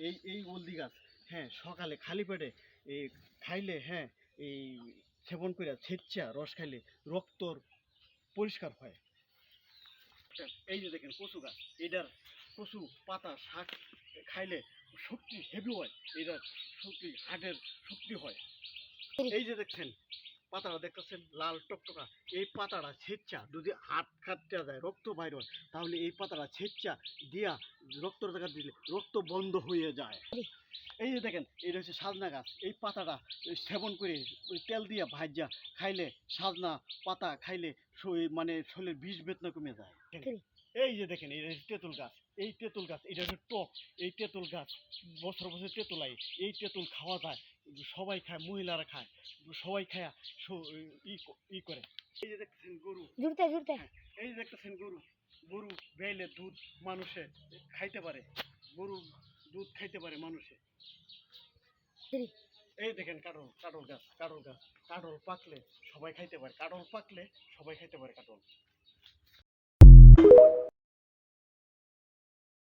এই হলদি গাছ হ্যাঁ সকালে খালি পেটে এই খাইলে হ্যাঁ এই সেবন করে ছেচ্চা রস খাইলে রক্তর পরিষ্কার হয়। এই যে দেখেন কচু গাছ, এটার কচু পাতা শাক খাইলে শক্তি হেভি হয়, এটার শক্তি হার্টের শক্তি হয়। এই যে দেখছেন পাতাটা দেখতেছেন লাল টকটকা, এই পাতাটা ছেচ্চা যদি হাত কাটতে যায় রক্ত বাইর হয়, তাহলে এই পাতাটা ছেচ্চা দিয়া রক্ত দেখা দিলে রক্ত বন্ধ হয়ে যায়। এই যে দেখেন এটা হচ্ছে সাজনা গাছ, এই পাতাটা সেবন করে ওই তেল দিয়া ভাজা খাইলে সাজনা পাতা খাইলে মানে শরীরের বিষ বেদনা কমে যায়। এই যে দেখেন এটা হচ্ছে তেঁতুল গাছ, এই তেঁতুল গাছ এটা হচ্ছে টক, এই তেঁতুল গাছ বছর বছর তেঁতুল আয়, এই তেঁতুল খাওয়া যায়, সবাই খায়, মহিলারা খায়, সবাই খায়া ই করে। এই যে দেখতেছেন গরু, এই যে দেখতেছেন গরু, গরু বেলে দুধ মানুষে খাইতে পারে, গরু দুধ খাইতে পারে মানুষে। এই দেখেন কাটল, কাটল গাছ, কাটল গাছ, কাটল পাকলে সবাই খাইতে পারে, কাটল পাকলে সবাই খাইতে পারে কাটল।